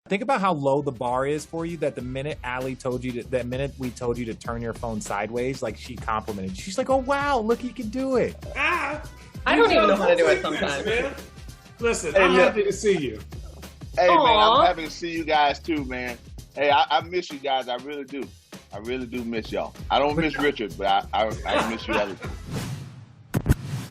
Think about how low the bar is for you. That the minute Allie told you that minute we told you to turn your phone sideways, like she complimented. She's like, "Oh wow, look, you can do it." I don't even know how to do it sometimes. Man. Listen, Hey, I'm look. happy to see you. Hey, man, Aw. I'm happy to see you guys too, man. Hey, I miss you guys. I really do. I really do miss y'all. I don't miss Richard, but I miss you others.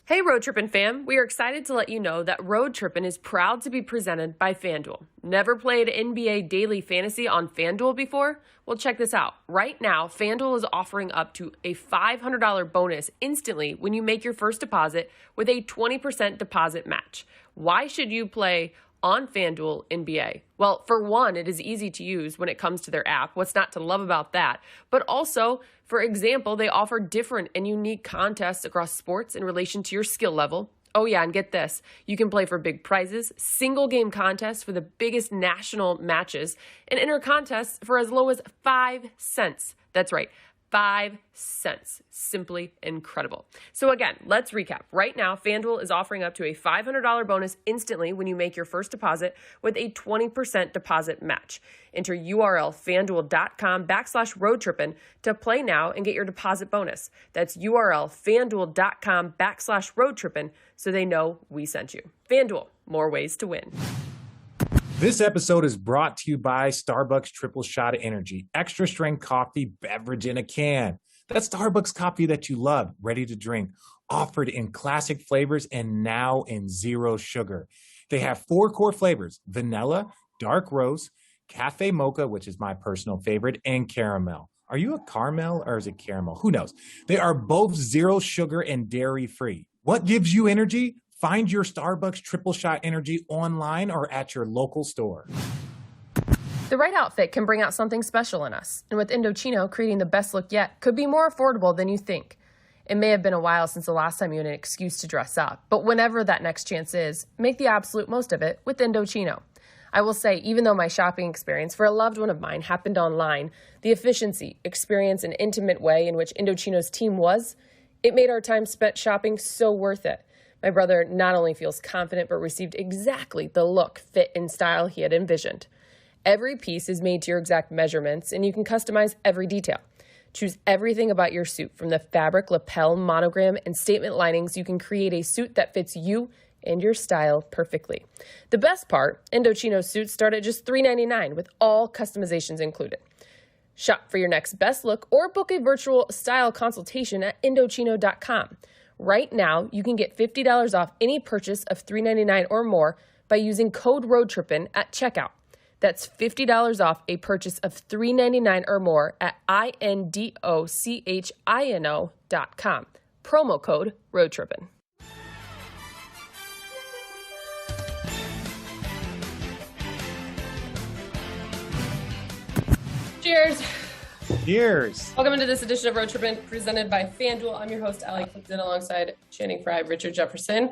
Hey, Road Trippin' fam. We are excited to let you know that Road Trippin' is proud to be presented by FanDuel. Never played NBA Daily Fantasy on FanDuel before? Well, check this out. Right now, FanDuel is offering up to a $500 bonus instantly when you make your first deposit with a 20% deposit match. Why should you play on FanDuel NBA? Well, for one, it is easy to use when it comes to their app. What's not to love about that? But also, for example, they offer different and unique contests across sports in relation to your skill level. Oh yeah, and get this. You can play for big prizes, single game contests for the biggest national matches, and enter contests for as low as 5 cents. That's right. 5 cents. Simply incredible. So again, let's recap. Right now, FanDuel is offering up to a $500 bonus instantly when you make your first deposit with a 20% deposit match. Enter URL fanduel.com/roadtrippin to play now and get your deposit bonus. That's URL fanduel.com/roadtrippin so they know we sent you. FanDuel, more ways to win. This episode is brought to you by Starbucks Triple Shot of Energy, extra strength coffee beverage in a can. That Starbucks coffee that you love, ready to drink, offered in classic flavors and now in zero sugar. They have 4 core flavors: vanilla, dark roast, cafe mocha, which is my personal favorite, and caramel. Are you a caramel or is it caramel? Who knows? They are both zero sugar and dairy free. What gives you energy? Find your Starbucks Triple Shot Energy online or at your local store. The right outfit can bring out something special in us, and with Indochino, creating the best look yet could be more affordable than you think. It may have been a while since the last time you had an excuse to dress up, but whenever that next chance is, make the absolute most of it with Indochino. I will say, even though my shopping experience for a loved one of mine happened online, the efficiency, experience, and intimate way in which Indochino's team was, it made our time spent shopping so worth it. My brother not only feels confident, but received exactly the look, fit, and style he had envisioned. Every piece is made to your exact measurements, and you can customize every detail. Choose everything about your suit, from the fabric, lapel, monogram, and statement linings. You can create a suit that fits you and your style perfectly. The best part, Indochino suits start at just $3.99 with all customizations included. Shop for your next best look or book a virtual style consultation at Indochino.com. Right now, you can get $50 off any purchase of $3.99 or more by using code ROADTRIPPIN at checkout. That's $50 off a purchase of $3.99 or more at INDOCHINO.com. Promo code ROADTRIPPIN. Cheers. Cheers. Welcome into this edition of Road Trippin' presented by FanDuel. I'm your host, Allie Clifton, alongside Channing Frye, Richard Jefferson.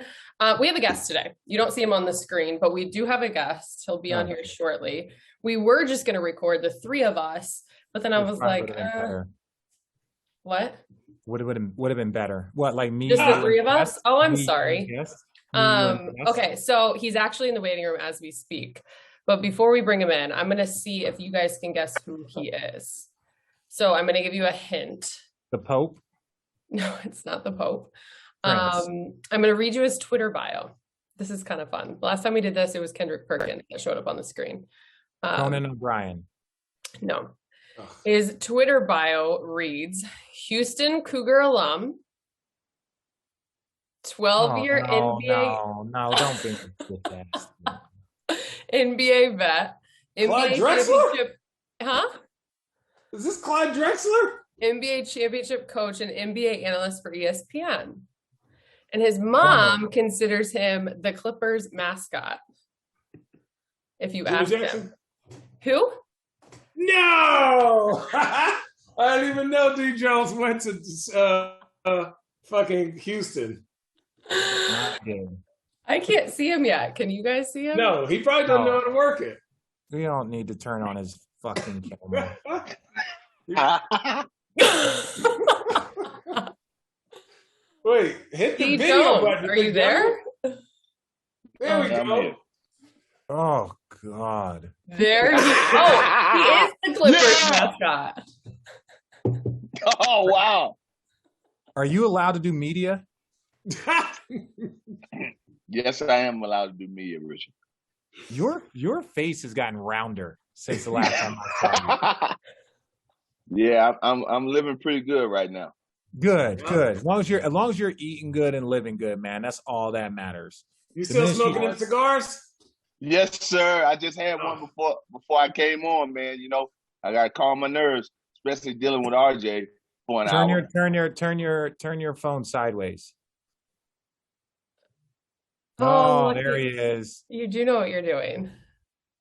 We have a guest today. You don't see him on the screen, but we do have a guest. He'll be on here shortly. We were just going to record the 3 of us, but then I was like, what? Would have been better. What, like me? Just the 3 of us? Yes? Oh, I'm Me, sorry. yes? Okay, so he's actually in the waiting room as we speak. But before we bring him in, I'm going to see if you guys can guess who he is. So I'm going to give you a hint. The Pope? No, it's not the Pope. Prince. I'm going to read you his Twitter bio. This is kind of fun. Last time we did this, it was Kendrick Perkins that showed up on the screen. Conan O'Brien. No. His Twitter bio reads, Houston Cougar alum, 12-year NBA. No, don't bring it that. NBA vet. Clyde NBA Drexler? championship. Huh? Is this Clyde Drexler? NBA championship coach and NBA analyst for ESPN. And his mom considers him the Clippers mascot. If you ask him. Who? No! I didn't even know D. Jones went to fucking Houston. I can't see him yet. Can you guys see him? No, he probably doesn't know how to work it. We don't need to turn on his fucking camera. Wait, hit the D. video Jones, button. are you there? There we go. Oh, God. There he Oh, he is the Clippers mascot. Oh, wow. Are you allowed to do media? Yes, I am allowed to do media, Richard. Your face has gotten rounder since the last time I saw you. Yeah, I'm living pretty good right now. Good. As long as you're eating good and living good, man, that's all that matters. You still smoking them cigars? Yes, sir. I just had one before I came on, man. You know, I gotta calm my nerves, especially dealing with RJ for an hour. Turn your phone sideways. Oh, there he is. You do know what you're doing.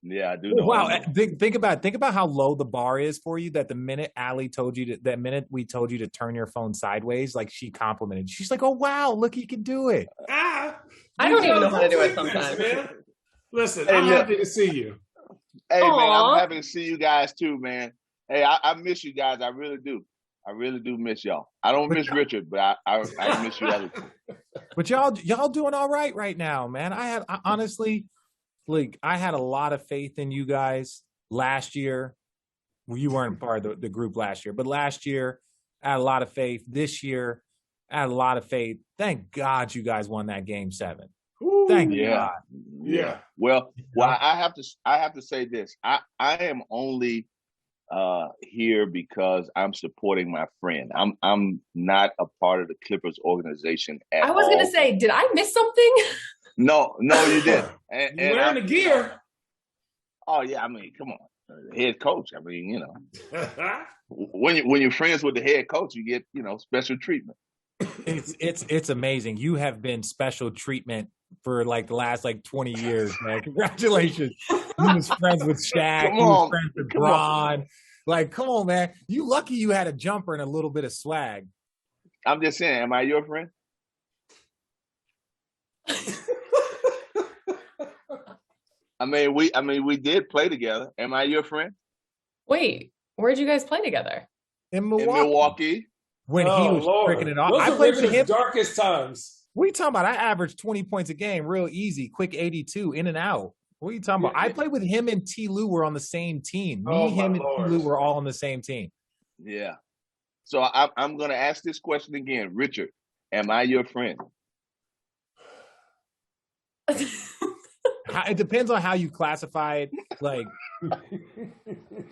Yeah, I do know. Wow, think about how low the bar is for you. That the minute Allie told you that minute we told you to turn your phone sideways, like she complimented. She's like, "Oh wow, look, you can do it." I don't even know how to do it sometimes. Man. Listen, Hey, I'm look. happy to see you. Hey, Aw. man, I'm happy to see you guys too, man. Hey, I miss you guys. I really do. I really do miss y'all. I don't miss Richard, but I miss you other two. But y'all doing all right now, man. I honestly, like, I had a lot of faith in you guys last year. Well, you weren't part of the group last year, but last year I had a lot of faith. This year I had a lot of faith. Thank God you guys won that game 7. Thank God. Yeah. Well, I have to say this. I am only here because I'm supporting my friend. I'm not a part of the Clippers organization at all. I was gonna say, did I miss something? No, you didn't. And Wearing the gear. Oh yeah, I mean, come on, head coach. I mean, you know, when you're friends with the head coach, you get special treatment. It's amazing. You have been special treatment for like the last 20 years, man. Congratulations. You was friends with Shaq. You was friends with Bron. Like, come on, man. You lucky you had a jumper and a little bit of swag. I'm just saying, am I your friend? I mean, we did play together. Am I your friend? Wait, where'd you guys play together? In Milwaukee. In Milwaukee. When he was freaking it off. Those I are played with Richard's him. darkest times. What are you talking about? I averaged 20 points a game, real easy, quick 82, in and out. What are you talking about? I played with him and T. Lou were on the same team. Me, him, and T. Lou were all on the same team. Yeah. So I'm going to ask this question again. Richard, am I your friend? It depends on how you classify it. Like,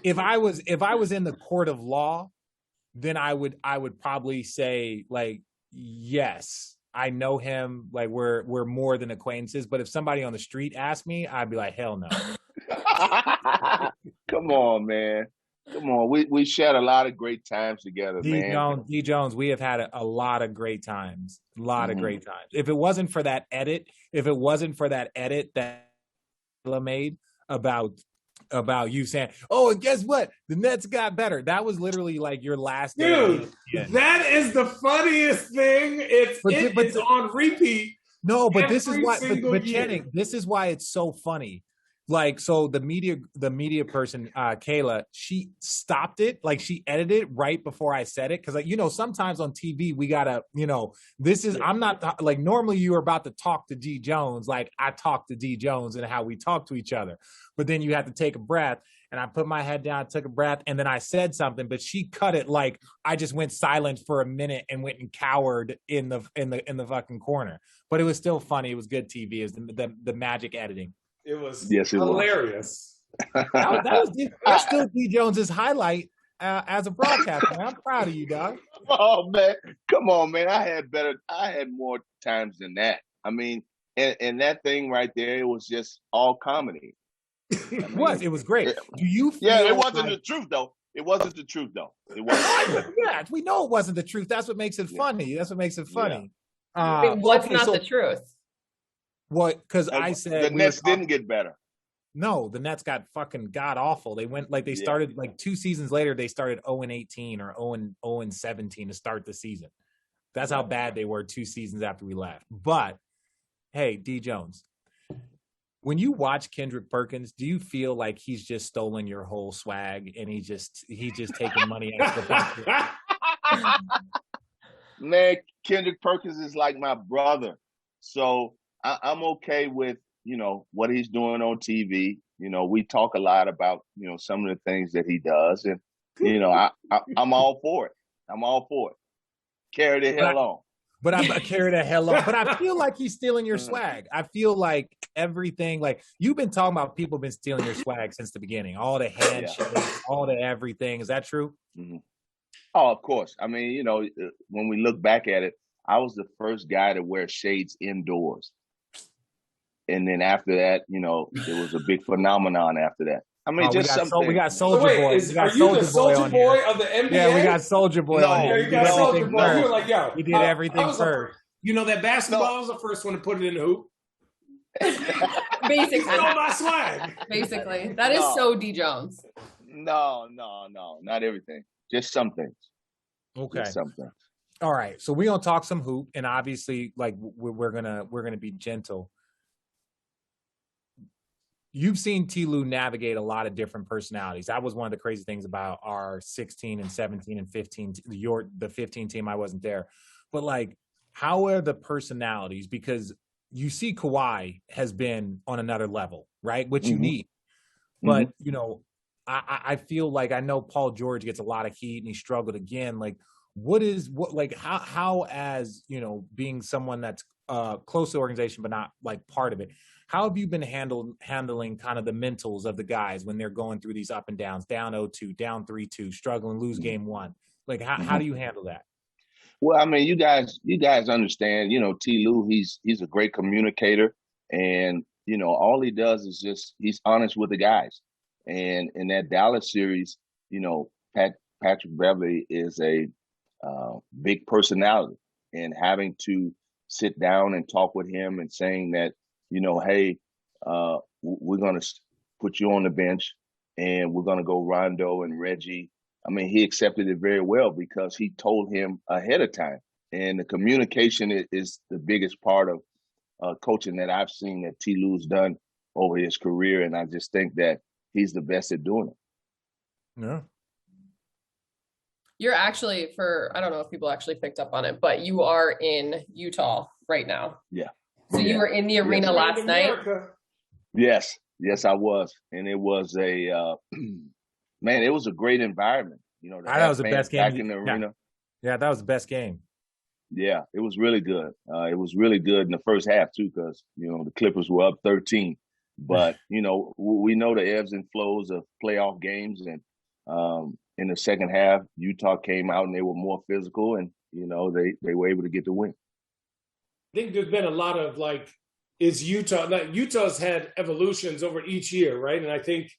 if I was in the court of law, then I would probably say, like, yes, I know him. Like, we're more than acquaintances. But if somebody on the street asked me, I'd be like, hell no. Come on, man. Come on. We shared a lot of great times together, man. D. Jones, we have had a lot of great times. A lot of great times. If it wasn't for that edit that made about you saying, "Oh, and guess what? The Nets got better." That was literally like your last day. Dude, that is the funniest thing. It's on repeat. No, but this is why. But year. Channing, this is why it's so funny. Like, so the media person, Kayla, she stopped it. Like, she edited it right before I said it. Cause like, sometimes on TV, we gotta, I'm not like, normally you're about to talk to D Jones. Like, I talk to D Jones and how we talk to each other, but then you have to take a breath. And I put my head down, took a breath, and then I said something, but she cut it like I just went silent for a minute and went and cowered in the fucking corner. But it was still funny. It was good TV. It was the magic editing. It was hilarious. That's still D Jones's highlight as a broadcaster. I'm proud of you, dog. Oh man, come on, man! I had more times than that. I mean, and that thing right there, it was just all comedy. It was great. Do you feel it wasn't the truth though. It wasn't the truth though. It wasn't. Yeah, we know it wasn't the truth. That's what makes it funny. That's what makes it funny. Wait, what's not the truth? What? Because I said the Nets didn't get better. No, the Nets got fucking god awful. They went they started 2 seasons later. They started 0-18 or 0-17 to start the season. That's how bad they were 2 seasons after we left. But hey, D Jones, when you watch Kendrick Perkins, do you feel like he's just stolen your whole swag and he's just taking money out of the pocket? Man, Kendrick Perkins is like my brother, so I'm okay with what he's doing on TV. You know, we talk a lot about, you know, some of the things that he does, and you know, I'm all for it. I'm all for it. Carry the hell on. But I carry the hell on. But I feel like he's stealing your swag. I feel like everything, like you've been talking about, people have been stealing your swag since the beginning. All the handshakes, all the everything. Is that true? Mm-hmm. Oh, of course. I mean, you know, when we look back at it, I was the first guy to wear shades indoors. And then after that, you know, it was a big phenomenon after that. I mean, just something. We got Soldier Boy. Are you the Soldier Boy of the NBA? Yeah, we got Soldier Boy on here. You got Soldier Boy. You were like, yo. He did everything first. You know that basketball was the first one to put it in the hoop? Basically. All my swag. Basically. That is so D. Jones. No, not everything. Just some things. Okay. Just some things. All right. So we're gonna talk some hoop, and obviously, like we're gonna be gentle. You've seen T. Lue navigate a lot of different personalities. That was one of the crazy things about our 16 and 17 and 15, the 15 team. I wasn't there, but like, how are the personalities? Because you see Kawhi has been on another level, right? Which you need. But, you know, I feel like, I know Paul George gets a lot of heat and he struggled again. Like, how as, you know, being someone that's close to the organization, but not like part of it, how have you been handling kind of the mentals of the guys when they're going through these up and downs, down 0-2, down 3-2, struggling, lose game one? Like, how do you handle that? Well, I mean, you guys understand, you know, T. Lue, he's a great communicator, and, you know, all he does is he's honest with the guys. And in that Dallas series, you know, Patrick Beverley is a big personality, and having to sit down and talk with him and saying that, you know, hey, we're going to put you on the bench and we're going to go Rondo and Reggie. I mean, he accepted it very well because he told him ahead of time. And the communication is the biggest part of coaching that I've seen that T. Lue's done over his career. And I just think that he's the best at doing it. Yeah. You're actually, I don't know if people actually picked up on it, but you are in Utah right now. Yeah. So you were in the arena last night? Yes, I was. And it was man, it was a great environment. You know, that was the best game back in the arena. Yeah, that was the best game. Yeah, it was really good. It was really good in the first half too, because, you know, the Clippers were up 13. But, you know, we know the ebbs and flows of playoff games. And in the second half, Utah came out and they were more physical, and, you know, they were able to get the win. I think there's been a lot of Utah's had evolutions over each year, right? And I think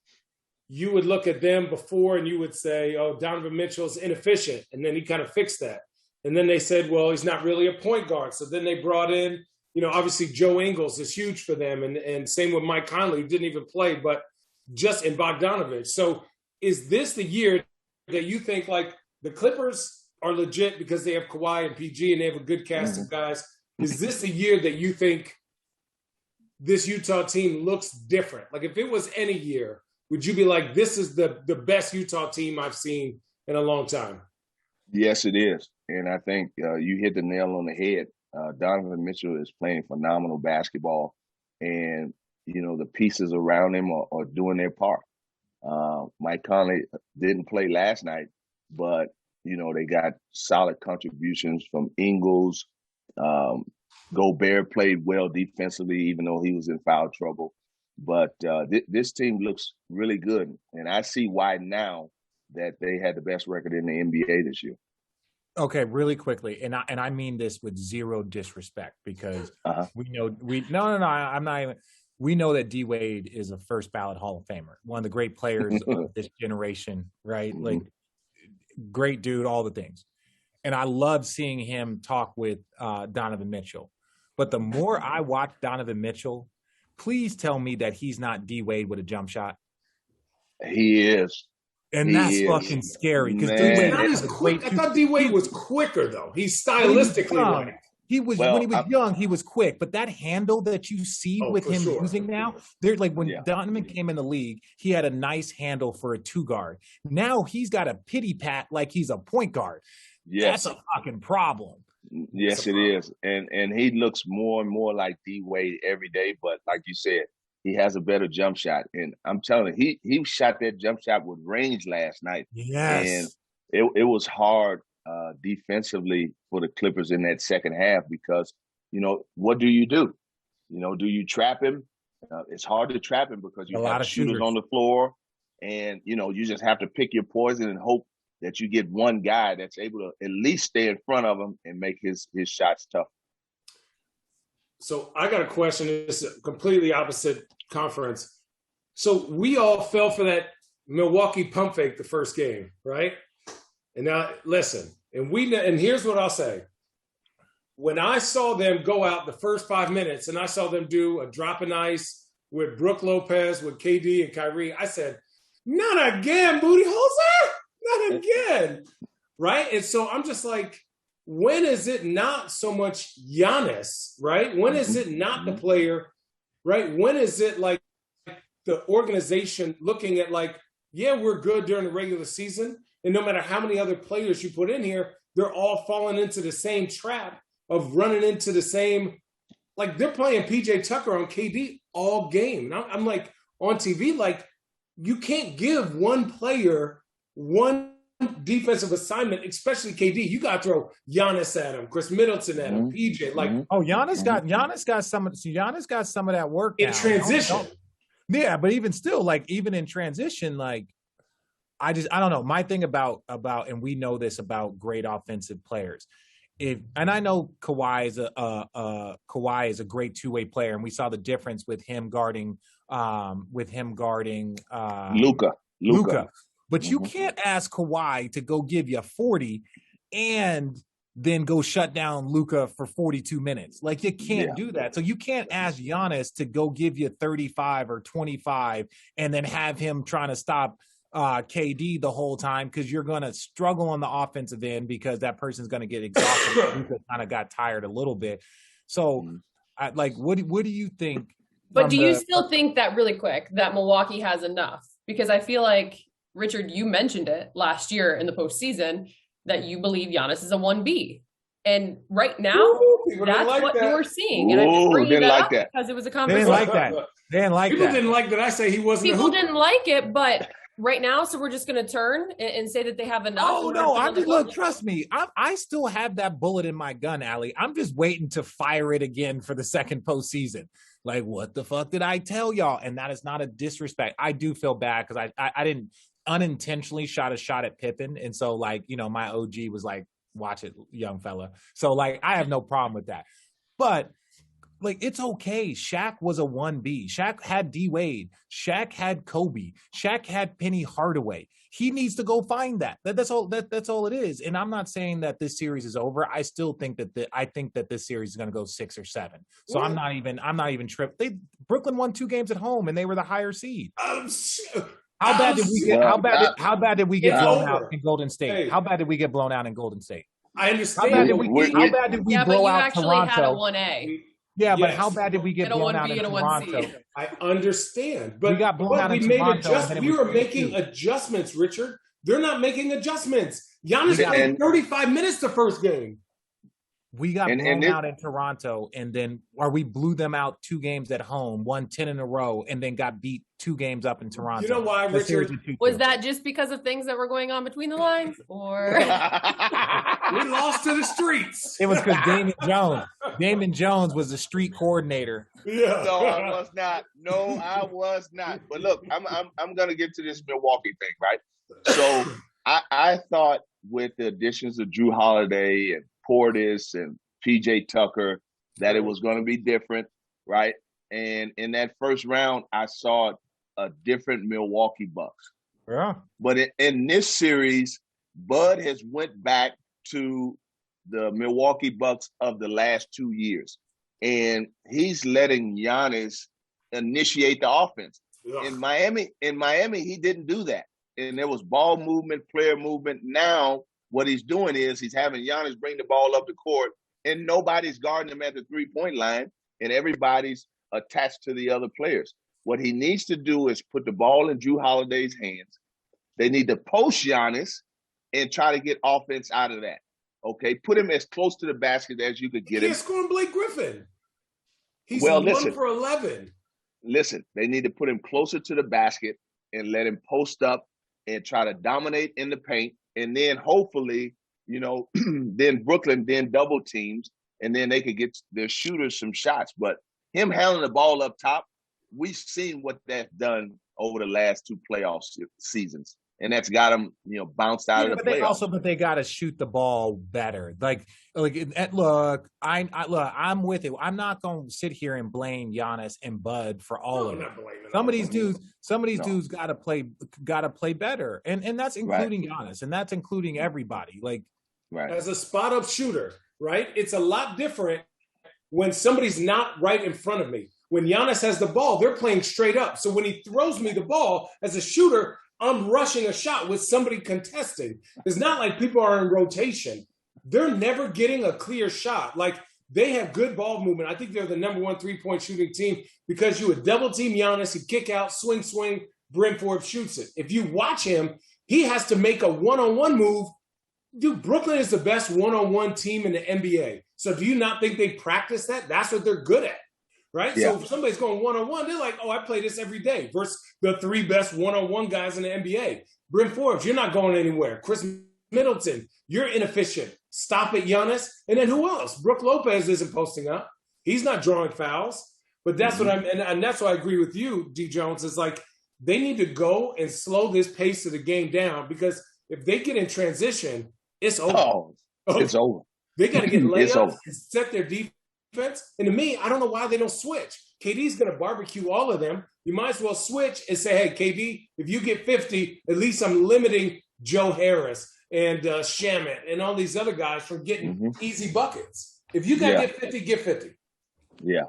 you would look at them before and you would say, oh, Donovan Mitchell's inefficient. And then he kind of fixed that. And then they said, well, he's not really a point guard. So then they brought in, you know, obviously Joe Ingles is huge for them. And same with Mike Conley, who didn't even play, but just in Bogdanovich. So is this the year that you think like the Clippers are legit because they have Kawhi and PG and they have a good cast of guys? Is this the year that you think this Utah team looks different? Like if it was any year, would you be like, this is the best Utah team I've seen in a long time? Yes, it is. And I think you hit the nail on the head. Donovan Mitchell is playing phenomenal basketball, and, you know, the pieces around him are doing their part. Mike Conley didn't play last night, but, you know, they got solid contributions from Ingles. Gobert played well defensively, even though he was in foul trouble. But this team looks really good, and I see why now that they had the best record in the NBA this year. Okay, really quickly, and I mean this with zero disrespect, because we know I'm not even. We know that D Wade is a first ballot Hall of Famer, one of the great players of this generation, right? Mm-hmm. Like, great dude, all the things. And I love seeing him talk with Donovan Mitchell. But the more I watch Donovan Mitchell, please tell me that he's not D Wade with a jump shot. He is. And that's fucking scary. Because I thought D Wade was quicker, though. He's stylistically right. He was when he was young, he was quick. But that handle that you see with him using now, they're like when Donovan came in the league, he had a nice handle for a 2-guard. Now he's got a pity pat like he's a point guard. Yes. That's a fucking problem. Yes, it is. And he looks more and more like D Wade every day. But like you said, he has a better jump shot. And I'm telling you, he shot that jump shot with range last night. And Yes. it was hard defensively for the Clippers in that second half because, what do? Do you trap him? It's hard to trap him because you A lot have of shooters on the floor. And, you just have to pick your poison and hope that you get one guy that's able to at least stay in front of him and make his shots tough. So I got a question. It's a completely opposite conference. So we all fell for that Milwaukee pump fake the first game, right? And now listen, and here's what I'll say. When I saw them go out the first 5 minutes and I saw them do a drop in ice with Brooke Lopez, with KD and Kyrie, I said, not again, Booty Holzer, not again, right? And so I'm just like, when is it not so much Giannis, right? When is it not the player, right? When is it like the organization looking at like, yeah, we're good during the regular season, and no matter how many other players you put in here, they're all falling into the same trap of running into the same, like they're playing PJ Tucker on KD all game. And I'm like on TV, like you can't give one player one defensive assignment, especially KD. You got to throw Giannis at him, Chris Middleton at him, PJ. Like, Giannis got some of that work in now. transition. Yeah, but even still, like even in transition, like I don't know. My thing about and we know this about great offensive players. And I know Kawhi is a great two-way player, and we saw the difference with him guarding Luka. But you can't ask Kawhi to go give you 40 and then go shut down Luka for 42 minutes. Like you can't do that. So you can't ask Giannis to go give you 35 or 25 and then have him trying to stop KD the whole time, because you're going to struggle on the offensive end because that person's going to get exhausted. Luka kind of got tired a little bit. So what do you think? But do you still think that, really quick, that Milwaukee has enough? Because I feel like, Richard, you mentioned it last year in the postseason that you believe Giannis is a 1B. And right now, that's what you're seeing. And I'm just bringing that up because it was a conversation. They didn't like that. People didn't like that I say he wasn't. People didn't like it, but right now, so we're just going to turn and say that they have enough. Oh, no. Look, trust me. I still have that bullet in my gun, Allie. I'm just waiting to fire it again for the second postseason. Like, what the fuck did I tell y'all? And that is not a disrespect. I do feel bad because I didn't unintentionally shot a shot at Pippen. And so, like, my OG was like, watch it, young fella. So, like, I have no problem with that. But, like, it's okay. Shaq was a 1B. Shaq had D-Wade. Shaq had Kobe. Shaq had Penny Hardaway. He needs to go find that. That's all it is. And I'm not saying that this series is over. I still think that this series is going to go 6 or 7. So I'm not even tripped. Brooklyn won 2 games at home and they were the higher seed. How bad did we get blown out in Golden State? Hey. How bad did we get blown out in Golden State? I understand. How bad did we blow out Toronto? But you actually had a 1A. Yeah, but how bad did we get blown out in Toronto? I understand. But we got blown out in Toronto. We were making adjustments, Richard. They're not making adjustments. Giannis played 35 minutes the first game. We got blown out in Toronto, we blew them out 2 games at home, won 10 in a row, and then got beat 2 games up in Toronto. You know why, Richard? Was that just because of things that were going on between the lines? Or we lost to the streets. It was because Damon Jones was the street coordinator. Yeah. No, I was not. But look, I'm gonna get to this Milwaukee thing, right? So I thought with the additions of Drew Holiday and Portis and PJ Tucker that it was going to be different, right? And in that first round, I saw a different Milwaukee Bucks. Yeah. But in this series, Bud has went back to the Milwaukee Bucks of the last 2 years, and he's letting Giannis initiate the offense. Yeah. In Miami, he didn't do that, and there was ball movement, player movement. Now, what he's doing is he's having Giannis bring the ball up the court, and nobody's guarding him at the three-point line, and everybody's attached to the other players. What he needs to do is put the ball in Drew Holiday's hands. They need to post Giannis and try to get offense out of that. Okay, put him as close to the basket as you could get him. He can't score on Blake Griffin. He's 1 for 11. listen, they need to put him closer to the basket and let him post up and try to dominate in the paint. And then hopefully, then Brooklyn then double teams, and then they could get their shooters some shots. But him handling the ball up top, we've seen what that's done over the last 2 playoff seasons. And that's got them, bounced out of the playoffs. But they got to shoot the ball better. Look, I'm with it. I'm not going to sit here and blame Giannis and Bud for all of it. Some of these dudes got to play better, and that's including Giannis, and that's including everybody. As a spot up shooter, right? It's a lot different when somebody's not right in front of me. When Giannis has the ball, they're playing straight up. So when he throws me the ball as a shooter, I'm rushing a shot with somebody contesting. It's not like people are in rotation. They're never getting a clear shot. They have good ball movement. I think they're the number 1 3-point shooting team because you would double team Giannis, he'd kick out, swing, Bryn Forbes shoots it. If you watch him, he has to make a one-on-one move. Dude, Brooklyn is the best one-on-one team in the NBA. So do you not think they practice that? That's what they're good at. Right? Yeah. So if somebody's going one-on-one, they're like, I play this every day versus the 3 best one-on-one guys in the NBA. Bryn Forbes, you're not going anywhere. Chris Middleton, you're inefficient. Stop it, Giannis. And then who else? Brook Lopez isn't posting up. He's not drawing fouls. But that's what and that's why I agree with you, D. Jones, is they need to go and slow this pace of the game down because if they get in transition, it's over. It's over. They got to get layups and set their defense. And to me, I don't know why they don't switch. KD's going to barbecue all of them. You might as well switch and say, hey, KD, if you get 50, at least I'm limiting Joe Harris and Shamet and all these other guys from getting easy buckets. If you got to get 50, get 50. Yeah.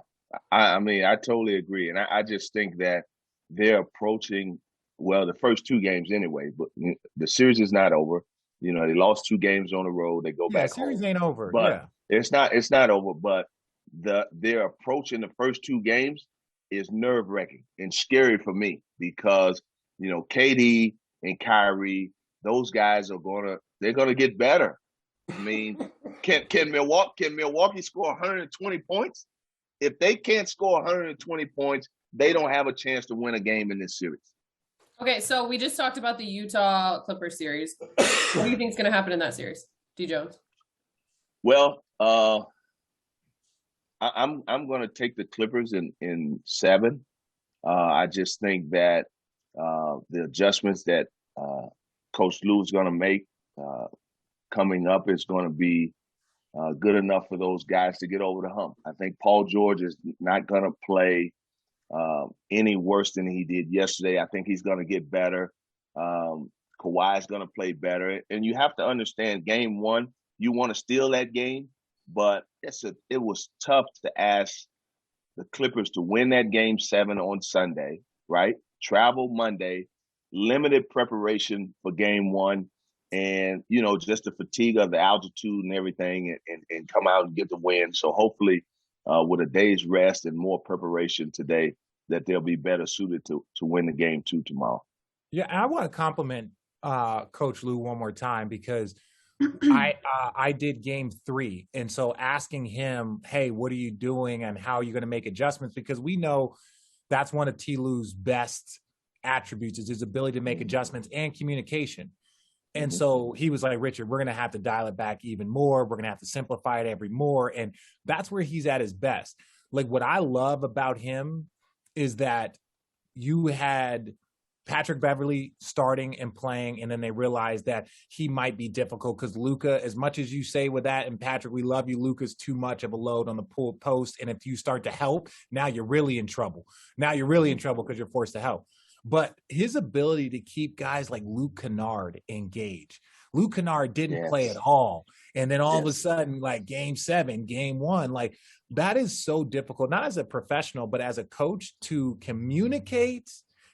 I mean, I totally agree. And I just think that they're approaching, the first 2 games anyway, but the series is not over. They lost 2 games on the road. They go back home. The series ain't over. But it's not over, but their approach in the first 2 games is nerve-wracking and scary for me because, KD and Kyrie, those guys they're gonna get better. I mean, can Milwaukee score 120 points? If they can't score 120 points, they don't have a chance to win a game in this series. Okay, so we just talked about the Utah Clippers series. What do you think is going to happen in that series, D. Jones? Well, I'm going to take the Clippers in 7. I just think that the adjustments that Coach Lue is going to make coming up is going to be good enough for those guys to get over the hump. I think Paul George is not going to play any worse than he did yesterday. I think he's going to get better. Kawhi is going to play better. And you have to understand, game 1, you want to steal that game, but it was tough to ask the Clippers to win that game 7 on Sunday, right? Travel Monday, limited preparation for game 1, and, just the fatigue of the altitude and everything and come out and get the win. So hopefully with a day's rest and more preparation today, that they'll be better suited to win the game 2 tomorrow. Yeah, I want to compliment Coach Lue one more time because I did game 3. And so asking him, hey, what are you doing and how are you going to make adjustments? Because we know that's one of T. Lue's best attributes is his ability to make adjustments and communication. And so he was like, Richard, we're going to have to dial it back even more. We're going to have to simplify it every more. And that's where he's at his best. What I love about him is that you had Patrick Beverley starting and playing, and then they realized that he might be difficult because Luka, as much as you say with that, and Patrick, we love you, Luka's too much of a load on the pull post. And if you start to help, now you're really in trouble. Now you're really in trouble because you're forced to help. But his ability to keep guys like Luke Kennard engaged. Luke Kennard didn't play at all. And then all of a sudden, game 7, game 1, that is so difficult, not as a professional, but as a coach to communicate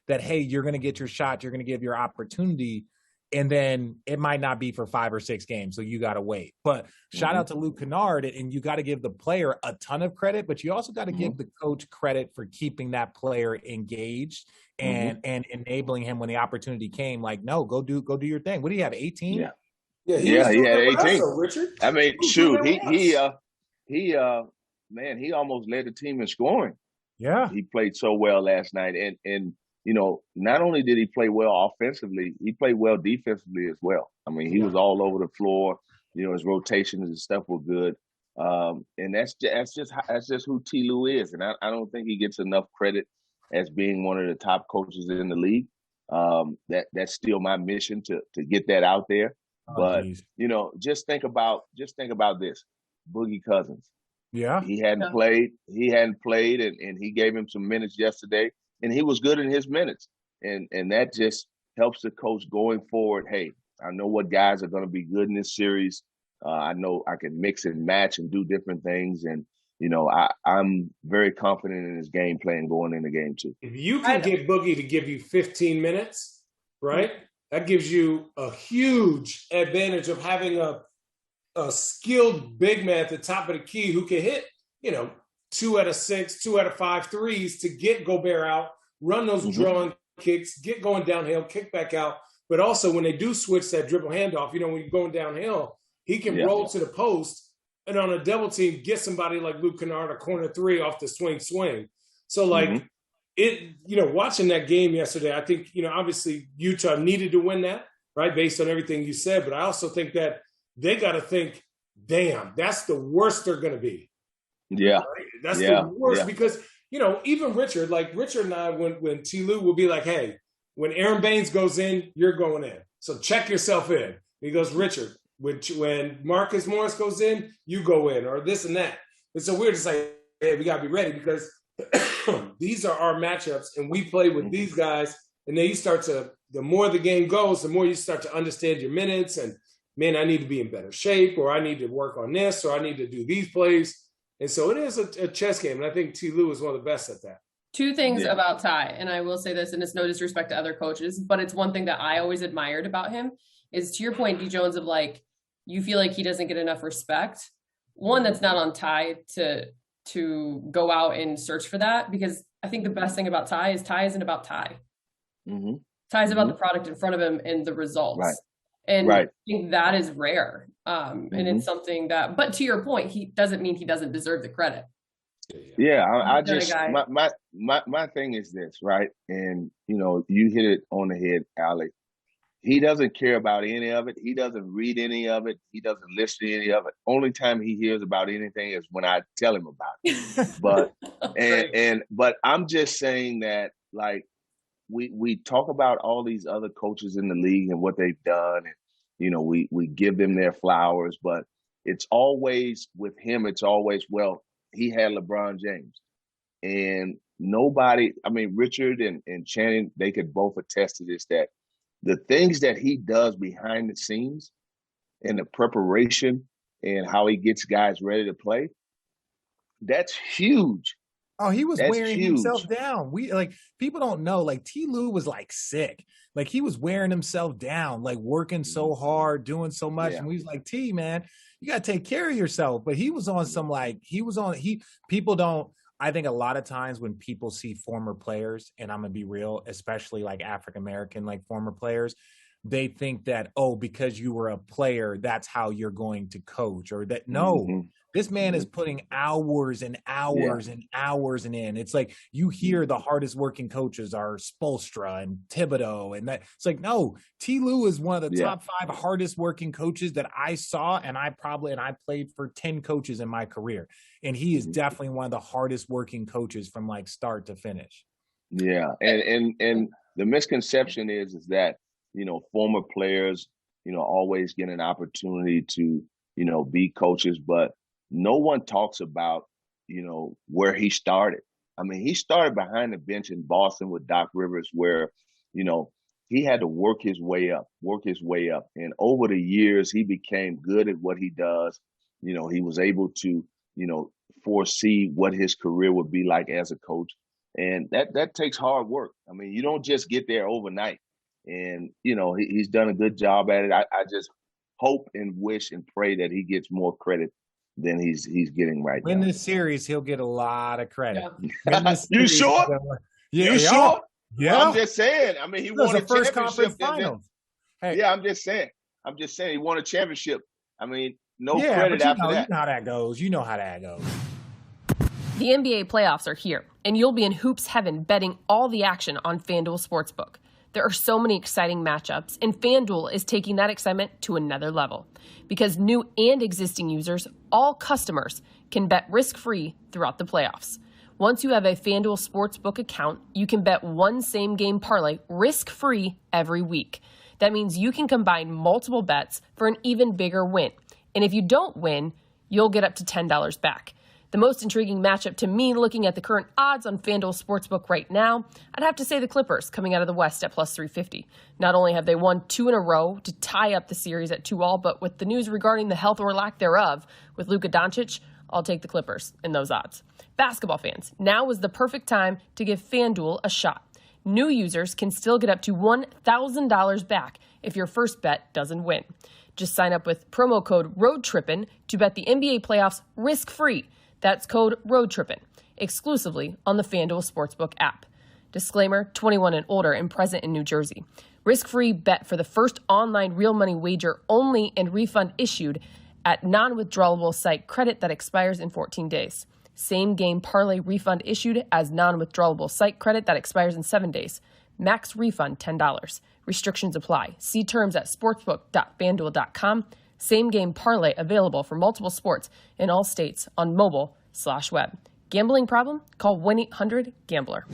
that, hey, you're going to get your shot, you're going to give your opportunity, and then it might not be for 5 or 6 games, so you got to wait. But shout out to Luke Kennard, and you got to give the player a ton of credit, but you also got to give the coach credit for keeping that player engaged and enabling him when the opportunity came. No, go do your thing. What do you have, 18? Yeah, he had 18. Richard. I mean, shoot, he almost led the team in scoring. Yeah. He played so well last night, and you know, not only did he play well offensively, he played well defensively as well. I mean, he was all over the floor. You know, his rotations and stuff were good. And that's just who T. Lue is, and I don't think he gets enough credit as being one of the top coaches in the league. That's still my mission to get that out there. Oh, but geez. you know, just think about this: Boogie Cousins. Yeah. He hadn't played, and he gave him some minutes yesterday, and he was good in his minutes, and that just helps the coach going forward. Hey, I know what guys are going to be good in this series. I know I can mix and match and do different things, and you know, I'm very confident in his game plan going into game 2. If you can get Boogie to give you 15 minutes, right, that gives you a huge advantage of having a skilled big man at the top of the key who can hit, you know, 2 out of 6, 2 out of 5 threes to get Gobert out, run those drawing kicks, get going downhill, kick back out. But also when they do switch that dribble handoff, you know, when you're going downhill, he can roll to the post and on a double team, get somebody like Luke Kennard a corner 3 off the swing. So like it, you know, watching that game yesterday, I think, you know, obviously Utah needed to win that, right? Based on everything you said. But I also think that they got to think, damn, that's the worst they're going to be. Yeah. Right? That's the worst because, you know, even Richard and I, when T. Lue will be like, hey, when Aaron Baines goes in, you're going in. So check yourself in. He goes, Richard, when Marcus Morris goes in, you go in, or this and that. And so we're just like, hey, we got to be ready because these are our matchups and we play with these guys. And then you start to, the more the game goes, the more you start to understand your minutes and, man, I need to be in better shape, or I need to work on this, or I need to do these plays. And so it is a chess game. And I think T. Lue is one of the best at that. 2 things about Ty, and I will say this, and it's no disrespect to other coaches, but it's one thing that I always admired about him is, to your point, D. Jones, of like, you feel like he doesn't get enough respect. One, that's not on Ty to go out and search for that, because I think the best thing about Ty isn't about Ty. Ty is about the product in front of him and the results. Right. And I think that is rare. And it's something that, but to your point, he doesn't mean he doesn't deserve the credit. Yeah, I just, my thing is this, right? And, you know, you hit it on the head, Allie. He doesn't care about any of it. He doesn't read any of it. He doesn't listen to any of it. Only time he hears about anything is when I tell him about it. But, but I'm just saying that, like, we talk about all these other coaches in the league and what they've done, and you know, we give them their flowers, but it's always with him. It's always, well, he had LeBron James, and nobody. I mean, Richard and Channing, they could both attest to this, that the things that he does behind the scenes and the preparation and how he gets guys ready to play, that's huge. Oh, he was wearing himself down. People don't know, like T. Lue was like sick. Like he was wearing himself down, like working so hard, doing so much. And we was like, T, man, you got to take care of yourself. But he was on some, people don't, I think a lot of times when people see former players, and I'm going to be real, especially like African-American, like former players, they think that, oh, because you were a player, that's how you're going to coach, or that, no, this man is putting hours and hours and hours in. It's like you hear the hardest working coaches are Spoelstra and Thibodeau, and that it's like, no, T. Lue is one of the top 5 hardest working coaches that I saw, and I played for 10 coaches in my career, and he is definitely one of the hardest working coaches from like start to finish. Yeah, and the misconception is that, you know, former players, you know, always get an opportunity to, you know, be coaches, but no one talks about, you know, where he started. I mean, he started behind the bench in Boston with Doc Rivers, where, you know, he had to work his way up. And over the years, he became good at what he does. You know, he was able to, you know, foresee what his career would be like as a coach. And that takes hard work. I mean, you don't just get there overnight. And, you know, he's done a good job at it. I just hope and wish and pray that he gets more credit than he's getting right now. In this series, he'll get a lot of credit. You sure? Yeah, you sure? Yeah. I'm just saying. I mean, he won the first championship. conference finals. Hey. Yeah, I'm just saying. He won a championship. I mean, no credit after that. You know how that goes. The NBA playoffs are here, and you'll be in hoops heaven betting all the action on FanDuel Sportsbook. There are so many exciting matchups, and FanDuel is taking that excitement to another level. Because new and existing users, all customers, can bet risk-free throughout the playoffs. Once you have a FanDuel Sportsbook account, you can bet one same-game parlay risk-free every week. That means you can combine multiple bets for an even bigger win. And if you don't win, you'll get up to $10 back. The most intriguing matchup to me, looking at the current odds on FanDuel Sportsbook right now, I'd have to say the Clippers coming out of the West at plus 350. Not only have they won 2 in a row to tie up the series at 2-all, but with the news regarding the health or lack thereof with Luka Doncic, I'll take the Clippers in those odds. Basketball fans, now is the perfect time to give FanDuel a shot. New users can still get up to $1,000 back if your first bet doesn't win. Just sign up with promo code ROADTRIPPIN to bet the NBA playoffs risk-free. That's code ROADTRIPPIN, exclusively on the FanDuel Sportsbook app. Disclaimer, 21 and older and present in New Jersey. Risk-free bet for the first online real money wager only, and refund issued at non-withdrawable site credit that expires in 14 days. Same game parlay refund issued as non-withdrawable site credit that expires in 7 days. Max refund $10. Restrictions apply. See terms at sportsbook.fanduel.com. Same game parlay available for multiple sports in all states on mobile/web. Gambling problem? Call 1-800-GAMBLER.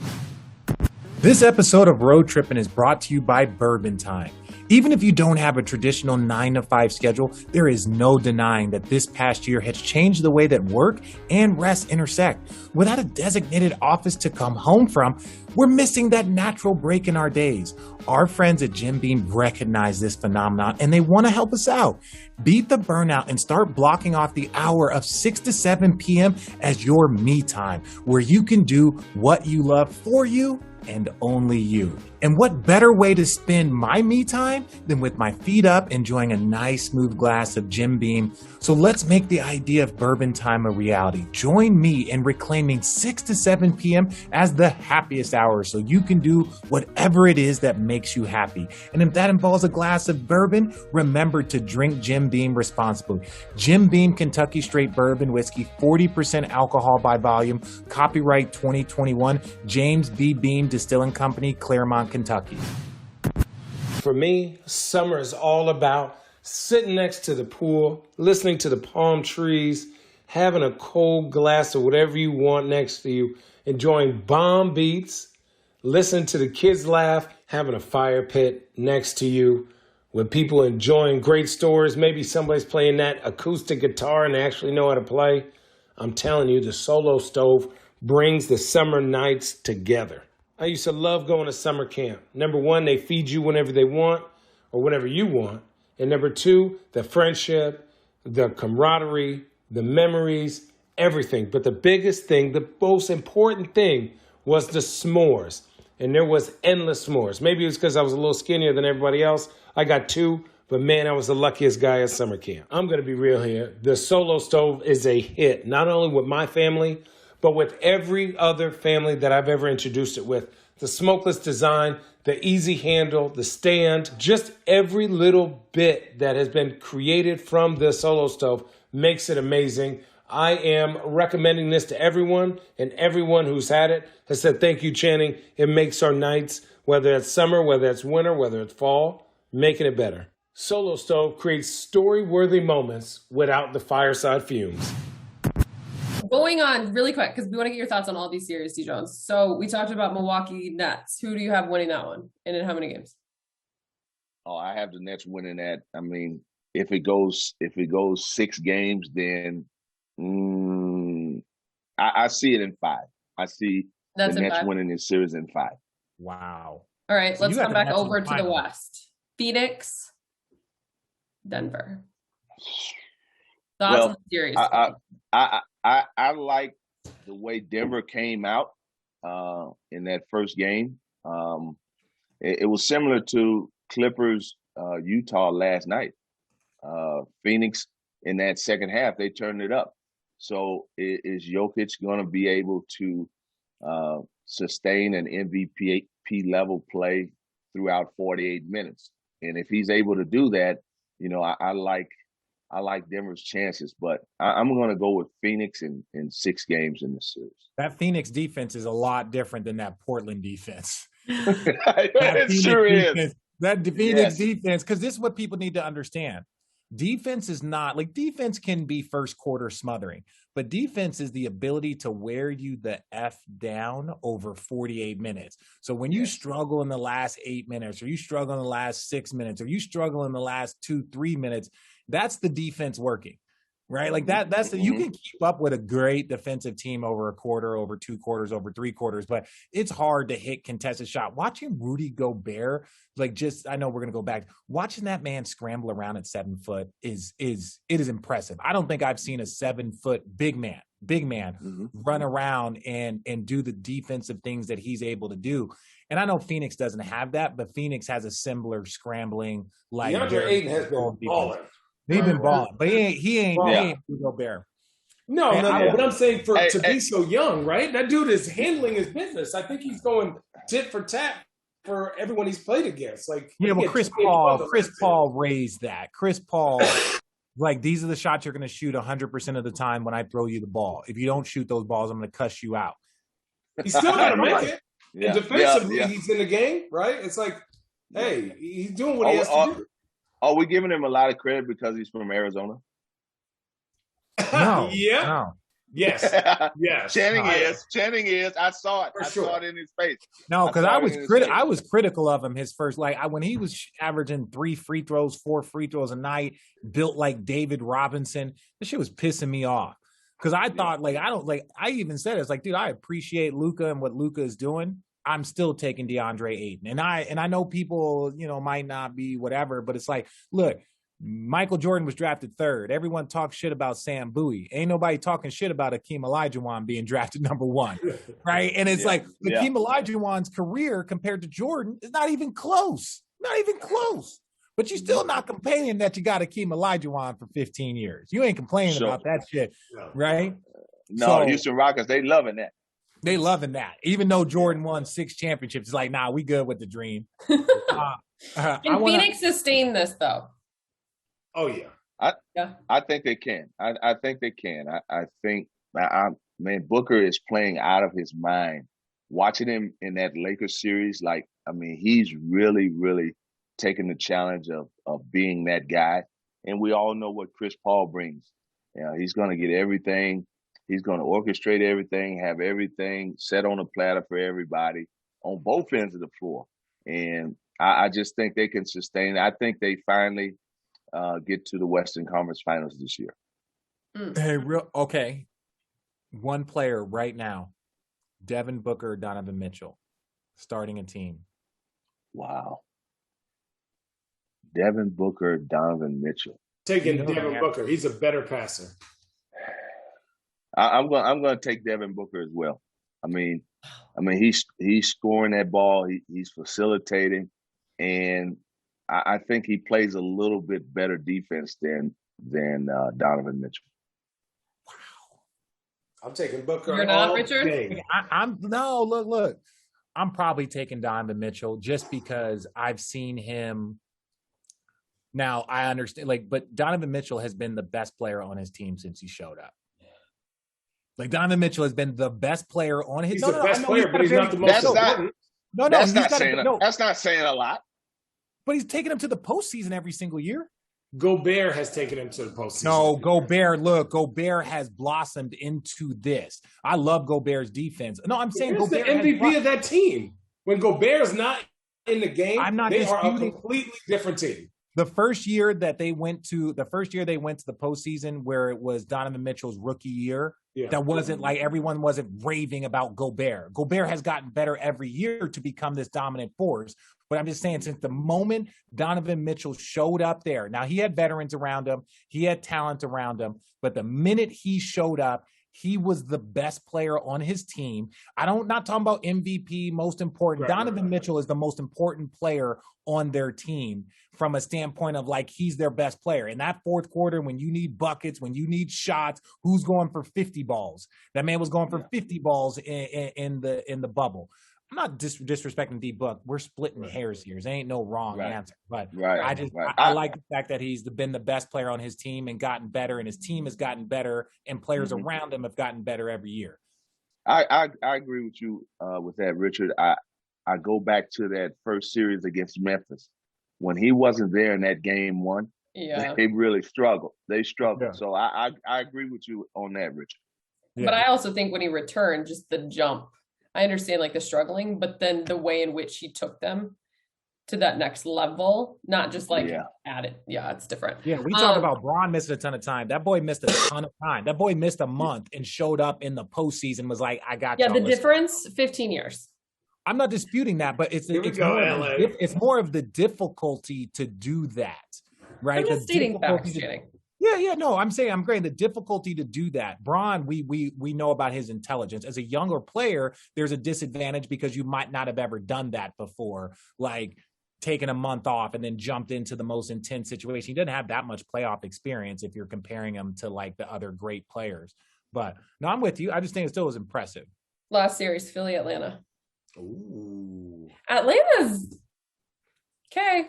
This episode of Road Trippin' is brought to you by Bourbon Time. Even if you don't have a traditional 9-to-5 schedule, there is no denying that this past year has changed the way that work and rest intersect. Without a designated office to come home from, we're missing that natural break in our days. Our friends at Jim Beam recognize this phenomenon and they want to help us out. Beat the burnout and start blocking off the hour of 6 to 7 p.m. as your me time, where you can do what you love for you and only you. And what better way to spend my me time than with my feet up, enjoying a nice smooth glass of Jim Beam. So let's make the idea of Bourbon Time a reality. Join me in reclaiming 6 to 7 p.m. as the happiest hour so you can do whatever it is that makes you happy. And if that involves a glass of bourbon, remember to drink Jim Beam responsibly. Jim Beam Kentucky Straight Bourbon Whiskey, 40% alcohol by volume, copyright 2021, James B. Beam Distilling Company, Claremont, Kentucky. For me, summer is all about sitting next to the pool, listening to the palm trees, having a cold glass of whatever you want next to you, enjoying bomb beats, listening to the kids laugh, having a fire pit next to you, with people enjoying great stories. Maybe somebody's playing that acoustic guitar and they actually know how to play. I'm telling you, the Solo Stove brings the summer nights together. I used to love going to summer camp. Number one, they feed you whenever they want or whenever you want. And number two, the friendship, the camaraderie, the memories, everything. But the biggest thing, the most important thing was the s'mores. And there was endless s'mores. Maybe it was because I was a little skinnier than everybody else. I got 2, but man, I was the luckiest guy at summer camp. I'm going to be real here. The Solo Stove is a hit, not only with my family, but with every other family that I've ever introduced it with. The smokeless design, the easy handle, the stand, just every little bit that has been created from the Solo Stove makes it amazing. I am recommending this to everyone, and everyone who's had it has said, thank you, Channing. It makes our nights, whether it's summer, whether it's winter, whether it's fall, making it better. Solo Stove creates story-worthy moments without the fireside fumes. Going on really quick, because we want to get your thoughts on all these series, D. Jones. So we talked about Milwaukee Nets. Who do you have winning that one? And in how many games? Oh, I have the Nets winning that. I mean, if it goes 6 games, then I see it in 5. I see That's the in Nets 5. winning this series in 5. Wow. All right, So let's you got come the back Nets in over to the final. West. Phoenix, Denver. Thoughts Well, on the series? I like the way Denver came out in that first game. It was similar to Clippers Utah last night. Phoenix in that second half, they turned it up. So is Jokic going to be able to sustain an MVP level play throughout 48 minutes? And if he's able to do that, I like I like Denver's chances, but I'm going to go with Phoenix in 6 games in this series. That Phoenix defense is a lot different than that Portland defense. It sure is. That Phoenix defense, because this is what people need to understand. Defense is not like defense can be first quarter smothering, but defense is the ability to wear you the F down over 48 minutes. So when you struggle in the last 8 minutes, or you struggle in the last 6 minutes, or you struggle in the last 2-3 minutes, that's the defense working, right? Like that's you can keep up with a great defensive team over a quarter, over 2 quarters, over 3 quarters, but it's hard to hit contested shot. Watching Rudy Gobert, I know we're going to go back. Watching that man scramble around at 7 foot is impressive. I don't think I've seen a 7 foot big man run around and do the defensive things that he's able to do. And I know Phoenix doesn't have that, but Phoenix has a similar scrambling. Like DeAndre Ayton has been balling. He's been balling, but he ain't Gobert. No. But I'm saying to be so young, right? That dude is handling his business. I think he's going tit for tat for everyone he's played against. Chris Paul raised that. Chris Paul, these are the shots you're going to shoot 100% of the time when I throw you the ball. If you don't shoot those balls, I'm going to cuss you out. He's still got to make it. And defensively, he's in the game, right? It's like, hey, he's doing what he has to do. Are we giving him a lot of credit because he's from Arizona? No. No. Yes. Yes. Channing is. I saw it. Saw it in his face. No, because I was critical of him his first. When he was averaging 3 free throws, 4 free throws a night, built like David Robinson, this shit was pissing me off. Because I thought, I even said it. It's like, dude, I appreciate Luka and what Luka is doing. I'm still taking DeAndre Ayton. And I know people, might not be whatever, but it's like, look, Michael Jordan was drafted 3rd. Everyone talks shit about Sam Bowie. Ain't nobody talking shit about Hakeem Olajuwon being drafted number 1, right? And it's Hakeem Olajuwon's career compared to Jordan is not even close. Not even close. But you're still not complaining that you got Hakeem Olajuwon for 15 years. You ain't complaining about that shit, right? No, Houston Rockets, they loving that. They loving that. Even though Jordan won 6 championships, it's like, nah, we good with the dream. Can Phoenix sustain this, though? Oh, yeah. I think they can. I think they can. I think, Booker is playing out of his mind. Watching him in that Lakers series, he's really, really taking the challenge of being that guy. And we all know what Chris Paul brings. He's going to get everything. He's going to orchestrate everything, have everything set on a platter for everybody on both ends of the floor. And I just think they can sustain. I think they finally get to the Western Conference Finals this year. Hey, okay. One player right now, Devin Booker, Donovan Mitchell, starting a team. Wow. Devin Booker, Donovan Mitchell. Taking Devin Booker. He's a better passer. I'm going to take Devin Booker as well. He's scoring that ball. He's facilitating, and I think he plays a little bit better defense than Donovan Mitchell. Wow. I'm taking Booker. You're not, Richard? Look. I'm probably taking Donovan Mitchell just because I've seen him. Now I understand, but Donovan Mitchell has been the best player on his team since he showed up. Donovan Mitchell has been the best player on his. He's the best player, but he's not the most important. That's not saying a lot. But he's taken him to the postseason every single year. Gobert has taken him to the postseason. No, Gobert has blossomed into this. I love Gobert's defense. No, I'm saying Gobert's Gobert the MVP of that team. When Gobert's not in the game, they are a completely different team. The first year they went to the postseason, where it was Donovan Mitchell's rookie year, that wasn't everyone wasn't raving about Gobert. Gobert has gotten better every year to become this dominant force. But I'm just saying, since the moment Donovan Mitchell showed up there, now he had veterans around him, he had talent around him, but the minute he showed up, he was the best player on his team. Not talking about MVP, most important. Donovan Mitchell is the most important player on their team from a standpoint of he's their best player. In that fourth quarter, when you need buckets, when you need shots, who's going for 50 balls? That man was going for 50 balls in the bubble. I'm not disrespecting D Book. We're splitting hairs here. There ain't no wrong answer. But I like the fact that he's been the best player on his team and gotten better, and his team has gotten better, and players around him have gotten better every year. I agree with you with that, Richard. I go back to that first series against Memphis. When he wasn't there in that game one, they really struggled. They struggled. Yeah. So I agree with you on that, Richard. Yeah. But I also think when he returned, just the jump, I understand like the struggling, but then the way in which he took them to that next level, not just like at it. Yeah, it's different. Yeah, we talk about Bron missing a ton of time. That boy missed a ton of time. That boy missed a month and showed up in the postseason, was like, I got the difference, 15 years. I'm not disputing that, but it's more of the difficulty to do that, right? I'm just stating facts, Channing. Yeah, no, I'm saying I'm agreeing the difficulty to do that. Bron, we know about his intelligence. As a younger player, there's a disadvantage because you might not have ever done that before, like taken a month off and then jumped into the most intense situation. He didn't have that much playoff experience if you're comparing him to like the other great players. But no, I'm with you. I just think it still was impressive. Last series, Philly, Atlanta. Ooh. Atlanta's okay.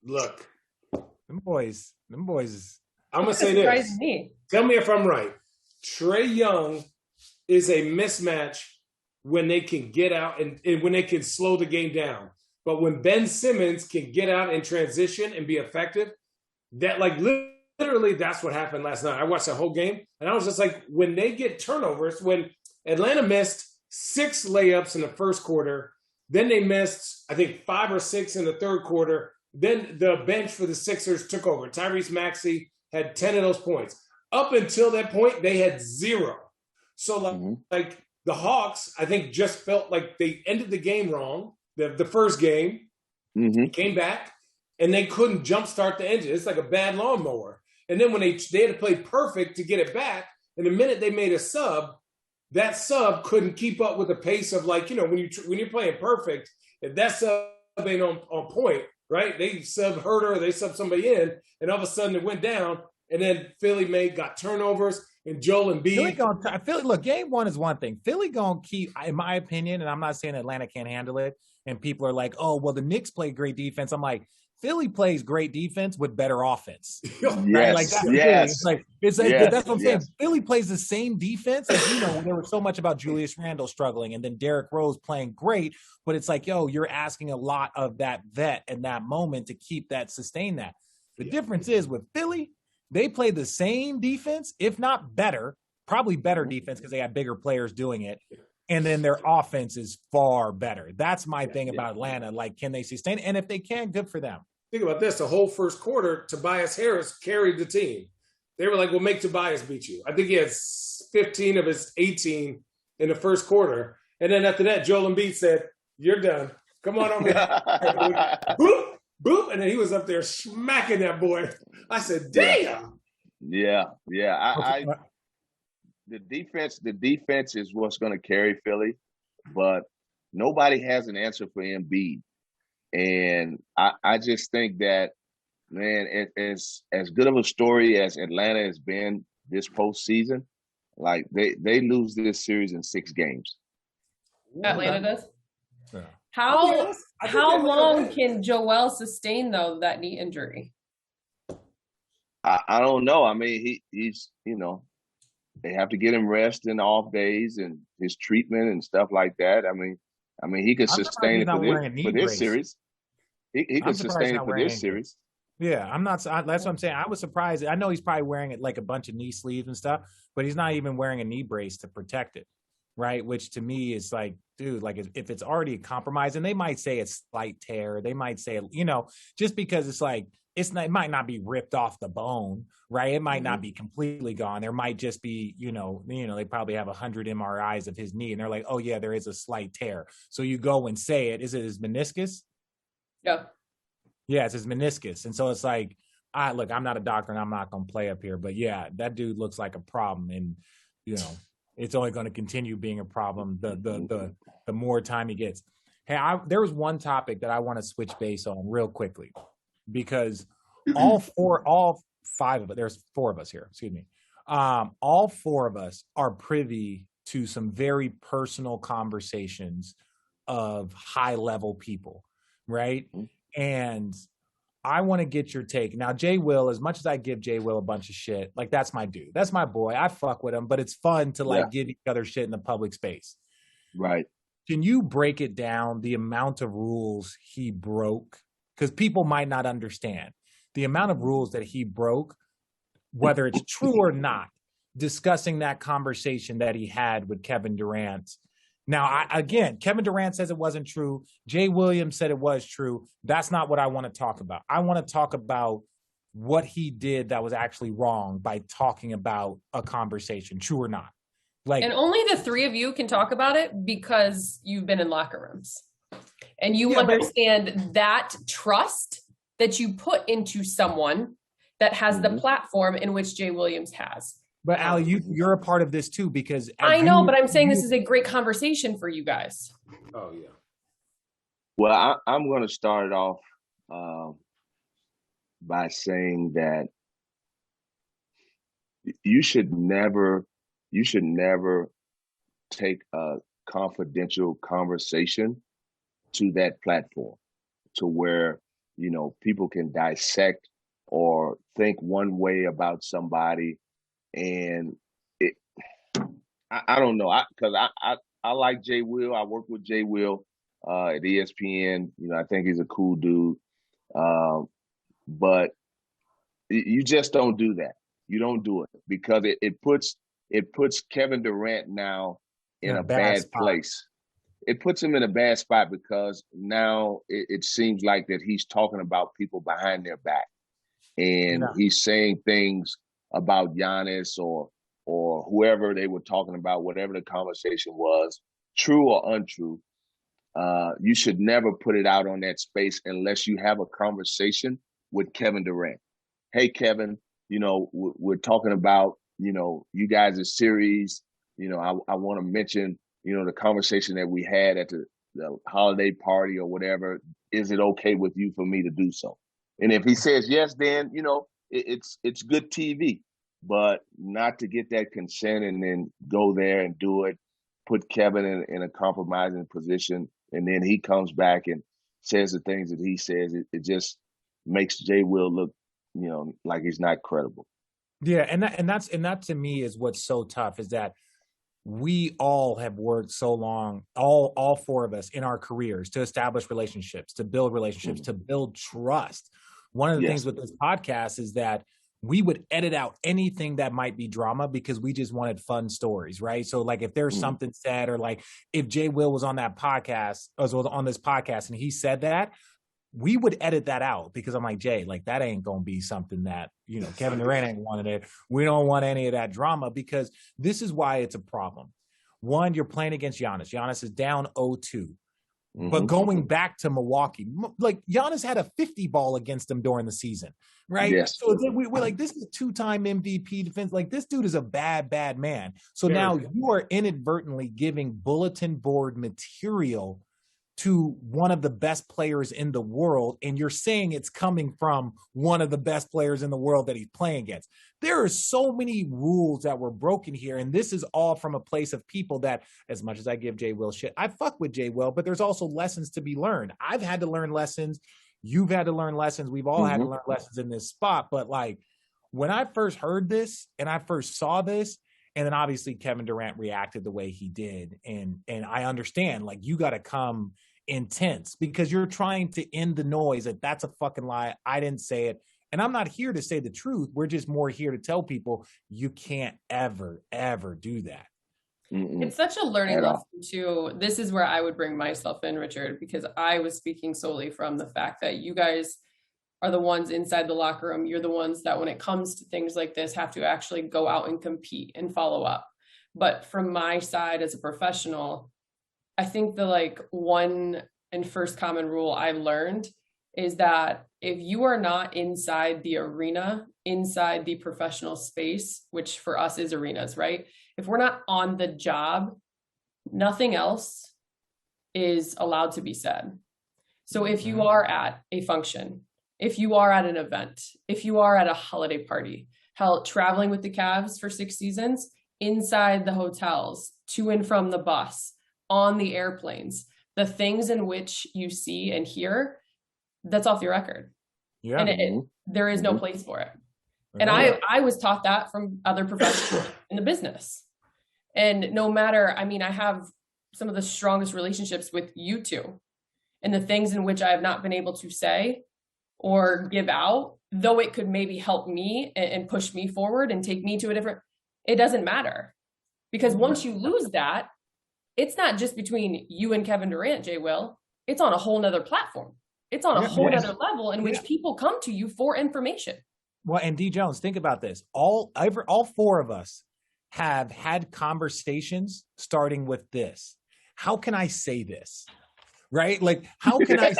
Look. Them boys. I'm going to say this. Tell me if I'm right. Trae Young is a mismatch when they can get out and when they can slow the game down. But when Ben Simmons can get out and transition and be effective, that like literally that's what happened last night. I watched the whole game and I was just like, when they get turnovers, when Atlanta missed 6 layups in the first quarter, then they missed, I think, 5 or 6 in the third quarter. Then the bench for the Sixers took over. Tyrese Maxey had 10 of those points. Up until that point, they had 0. So like the Hawks, I think, just felt like they ended the game wrong. The first game, came back, and they couldn't jumpstart the engine. It's like a bad lawnmower. And then when they had to play perfect to get it back, and the minute they made a sub, that sub couldn't keep up with the pace of like, when you're playing perfect, if that sub ain't on point, right? They sub Herter, they sub somebody in, and all of a sudden it went down, and then Philly got turnovers, and Joel Embiid. Philly, look, game one is one thing. Philly gonna keep, in my opinion, and I'm not saying Atlanta can't handle it, and people are like, oh, well, the Knicks play great defense. I'm like, Philly plays great defense with better offense. Right? Like that's what I'm saying. Philly plays the same defense. As there was so much about Julius Randle struggling and then Derrick Rose playing great, but it's like, you're asking a lot of that vet in that moment to sustain that. The difference is with Philly, they play the same defense, if not better, probably better defense because they have bigger players doing it. And then their offense is far better. That's my thing about Atlanta. Like, can they sustain it? And if they can, good for them. Think about this. The whole first quarter, Tobias Harris carried the team. They were like, well, make Tobias beat you. I think he had 15 of his 18 in the first quarter. And then after that, Joel Embiid said, you're done. Come on over here. Boop, boop. And then he was up there smacking that boy. I said, damn. Yeah. The defense is what's going to carry Philly, but nobody has an answer for Embiid. And I just think that, man, it's as good of a story as Atlanta has been this postseason. Like they lose this series in 6 games. Atlanta does. Yeah. How long can Joel sustain though that knee injury? I don't know. I mean, he's they have to get him rest and off days and his treatment and stuff like that. I mean, he could sustain it for this series. He could sustain it for this series. Yeah, I'm not. That's what I'm saying. I was surprised. I know he's probably wearing it like a bunch of knee sleeves and stuff, but he's not even wearing a knee brace to protect it, right? Which to me is like, dude, like if it's already compromised, and they might say it's slight tear, they might say, just because it's like it might not be ripped off the bone, right? It might not be completely gone. There might just be, they probably have 100 MRIs of his knee, and they're like, oh yeah, there is a slight tear. So you go and say it. Is it his meniscus? Yeah. Yeah, it's his meniscus. And so it's like, look, I'm not a doctor and I'm not going to play up here, but yeah, that dude looks like a problem. And, it's only going to continue being a problem the more time he gets. Hey, there was one topic that I want to switch base on real quickly because all 5 of us, there's 4 of us here, excuse me. All 4 of us are privy to some very personal conversations of high level people, right? And I want to get your take. Now, Jay Will, as much as I give Jay Will a bunch of shit, like that's my dude. That's my boy. I fuck with him, but it's fun to like give each other shit in the public space. Right. Can you break it down, the amount of rules he broke? Because people might not understand the amount of rules that he broke, whether it's true or not, discussing that conversation that he had with Kevin Durant. Now, again, Kevin Durant says it wasn't true. Jay Williams said it was true. That's not what I want to talk about. I want to talk about what he did that was actually wrong by talking about a conversation, true or not. Like, and only the three of you can talk about it because you've been in locker rooms and you understand that trust that you put into someone that has the platform in which Jay Williams has. But Allie, you're a part of this too, because I know, but I'm saying this is a great conversation for you guys. Oh yeah. Well, I'm going to start it off by saying that you should never take a confidential conversation to that platform, to where, you know, people can dissect or think one way about somebody. And I don't know, because I like Jay Will. I work with Jay Will at ESPN. You know, I think he's a cool dude. But you just don't do that. You don't do it, because it puts Kevin Durant now in a bad place. It puts him in a bad spot, because now it seems like that he's talking about people behind their back, and he's saying things about Giannis or whoever they were talking about, whatever the conversation was, true or untrue. You should never put it out on that space unless you have a conversation with Kevin Durant. Hey, Kevin, you know, we're talking about, you know, you guys' series. You know, I want to mention, you know, the conversation that we had at the holiday party or whatever. Is it okay with you for me to do so? And if he says yes, then, you know, it's good TV, but not to get that consent and then go there and do it, put Kevin in a compromising position, and then he comes back and says the things that he says. It just makes Jay Will look, you know, like he's not credible. Yeah, and that to me is what's so tough, is that we all have worked so long, all four of us in our careers, to establish relationships, to build relationships, to build trust. One of the things with this podcast is that we would edit out anything that might be drama, because we just wanted fun stories, right? So like if there's something said, or like if Jay Will was on that podcast, or was on this podcast and he said that, we would edit that out, because I'm like, Jay, like that ain't going to be something that, you know, Kevin Durant ain't wanted it. We don't want any of that drama, because this is why it's a problem. One, you're playing against Giannis. Giannis is down 0-2. But going back to Milwaukee, like Giannis had a 50 ball against him during the season, right? Yes. So we're like, this is a two-time MVP defense. Like, this dude is a bad man. So now you are inadvertently giving bulletin board material to one of the best players in the world, and you're saying it's coming from one of the best players in the world that he's playing against. There are so many rules that were broken here, and this is all from a place of people that, as much as I give Jay Will shit, I fuck with Jay Will, but there's also lessons to be learned. I've had to learn lessons. You've had to learn lessons. We've all had to learn lessons in this spot. But like, when I first heard this and I first saw this, and then obviously Kevin Durant reacted the way he did, and I understand, like, you got to come intense, because you're trying to end the noise that that's a fucking lie. I didn't say it. And I'm not here to say the truth. We're just more here to tell people you can't ever do that. It's such a learning lesson too. This is where I would bring myself in, Richard, because I was speaking solely from the fact that you guys are the ones inside the locker room. You're the ones that, when it comes to things like this, have to actually go out and compete and follow up. But from my side as a professional, I think the like one and first common rule I learned is that if you are not inside the arena, inside the professional space, which for us is arenas, right? If we're not on the job, nothing else is allowed to be said. So if you are at a function, if you are at an event, if you are at a holiday party, hell, traveling with the Cavs for 6 seasons, inside the hotels, to and from the bus, on the airplanes, the things in which you see and hear, that's off your record. Yeah. And there is no place for it. And Yeah. I was taught that from other professionals in the business. And no matter, I mean, I have some of the strongest relationships with you two, and the things in which I have not been able to say or give out, though it could maybe help me and push me forward and take me to a different, it doesn't matter. Because once you lose that, it's not just between you and Kevin Durant, Jay Will, it's on a whole nother platform. It's on a whole nother level in which people come to you for information. Well, and D Jones, think about this. All four of us have had conversations starting with this. How can I say this? Right? Like, how can I?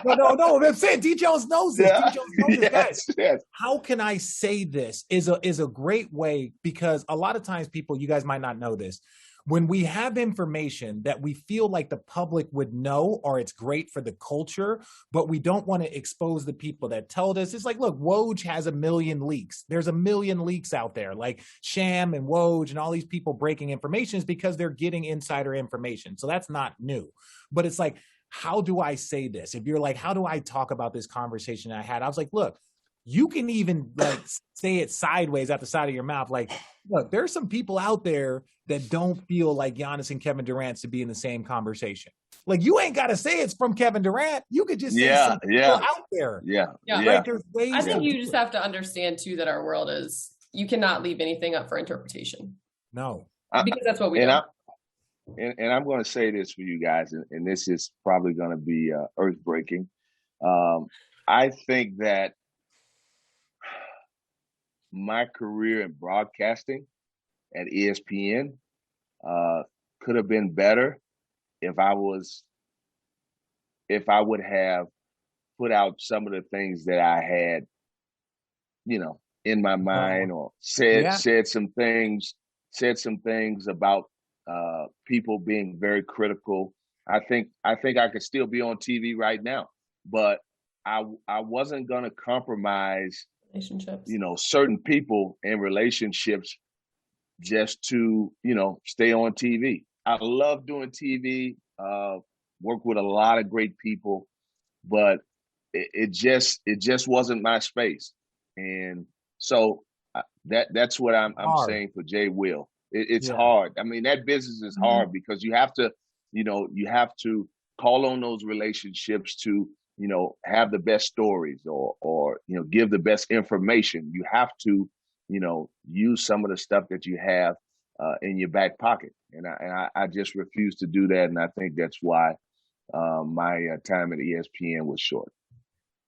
No. I'm saying D Jones knows this. D Jones knows this, guys. Yes. How can I say this is a great way, because a lot of times people, you guys might not know this, when we have information that we feel like the public would know, or it's great for the culture, but we don't want to expose the people that told us. It's like, look, Woj has 1 million leaks. There's 1 million leaks out there, like Sham and Woj and all these people breaking information is because they're getting insider information. So that's not new. But it's like, how do I say this? If you're like, how do I talk about this conversation I had? I was like, look, you can even like say it sideways at the side of your mouth. Like, look, there's some people out there that don't feel like Giannis and Kevin Durant to be in the same conversation. Like, you ain't got to say it's from Kevin Durant. You could just say some people out there. Yeah. Like, there's ways. I think you just have to understand too that our world is, you cannot leave anything up for interpretation. No. Because that's what we do. And I'm going to say this for you guys, and this is probably going to be earth-breaking. I think that my career in broadcasting at ESPN could have been better if I would have put out some of the things that I had, in my mind, or said some things about people being very critical. I think I could still be on TV right now, but I wasn't going to compromise relationships, certain people and relationships just to, stay on TV. I love doing TV, work with a lot of great people, but it just wasn't my space. And so that's what I'm saying for Jay Will. It's hard. I mean, that business is hard because you have to call on those relationships to, have the best stories or give the best information. You have to, use some of the stuff that you have in your back pocket. And I just refuse to do that. And I think that's why my time at ESPN was short.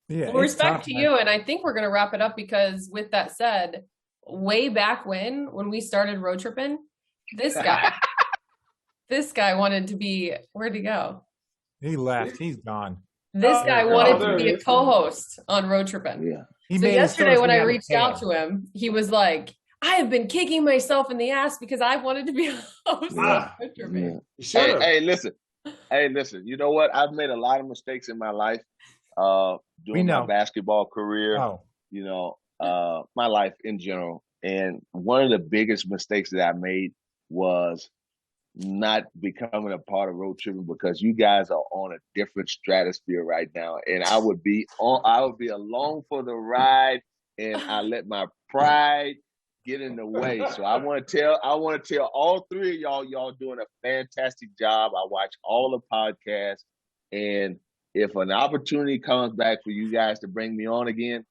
Yeah, well, respect to you. And I think we're going to wrap it up, because with that said, way back when we started Road Trippin', this guy wanted to be, where'd he go? He left. He's gone. This guy wanted to be a co-host on Road Trippin'. Yeah. So yesterday when I reached out to him, he was like, I have been kicking myself in the ass because I wanted to be a host on Road Trippin'. Yeah. Hey, listen. You know what? I've made a lot of mistakes in my life during my basketball career. My life in general. And one of the biggest mistakes that I made was not becoming a part of Road Trippin', because you guys are on a different stratosphere right now. And I would be along for the ride, and I let my pride get in the way. So I want to tell all three of y'all doing a fantastic job. I watch all the podcasts, and if an opportunity comes back for you guys to bring me on again,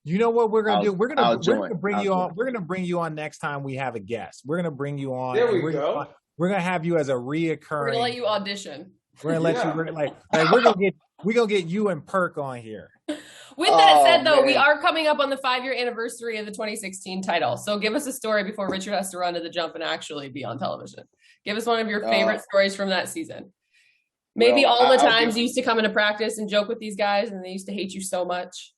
you know what we're gonna do? We're gonna bring you on. join. We're gonna bring you on next time we have a guest. We're gonna bring you on. There we go. We're gonna have you as a reoccurring. We're gonna let you audition. We're gonna let you. We're gonna get you and Perk on here. With that said, though, we are coming up on the 5-year anniversary of the 2016 title. So give us a story before Richard has to run to the jump and actually be on television. Give us one of your favorite stories from that season. Maybe all the times you used to come into practice and joke with these guys, and they used to hate you so much.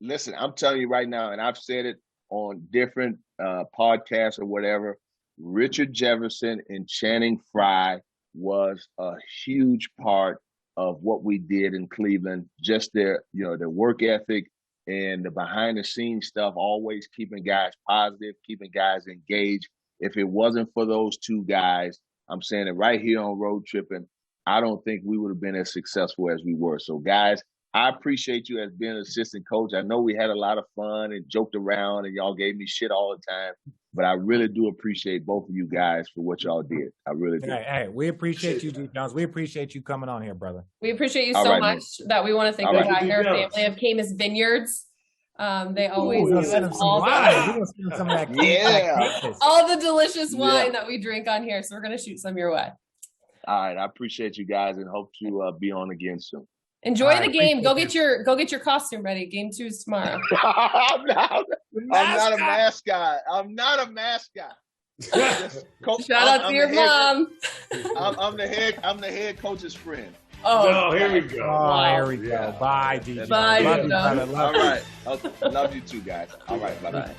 Listen, I'm telling you right now, and I've said it on different podcasts or whatever, Richard Jefferson and Channing Frye was a huge part of what we did in Cleveland. Just their work ethic and the behind the scenes stuff, always keeping guys positive, keeping guys engaged. If it wasn't for those two guys, I'm saying it right here on Road Trippin', I don't think we would have been as successful as we were. So, guys, I appreciate you as being an assistant coach. I know we had a lot of fun and joked around and y'all gave me shit all the time, but I really do appreciate both of you guys for what y'all did. I really do. Hey, we appreciate you, Duke Jones. We appreciate you coming on here, brother. We appreciate you All so right, much that we want to thank All the right. entire family of Camus Vineyards. They always We're gonna give send us him some all wine. the, We're gonna send him some of that Yeah. Camus. all the delicious wine Yeah. that we drink on here. So we're going to shoot some your way. All right. I appreciate you guys and hope to be on again soon. Enjoy All the right, game. appreciate Go get your costume ready. Game 2 is tomorrow. I'm not a mascot. I'm not a mascot. Shout out to your mom. I'm the head coach's friend. Oh, No, here we go. Oh, here we go. Yeah. Bye, DJ. Bye, Love you, DJ. brother. Love All you. right. Love you too, guys. All right. Bye-bye. Bye.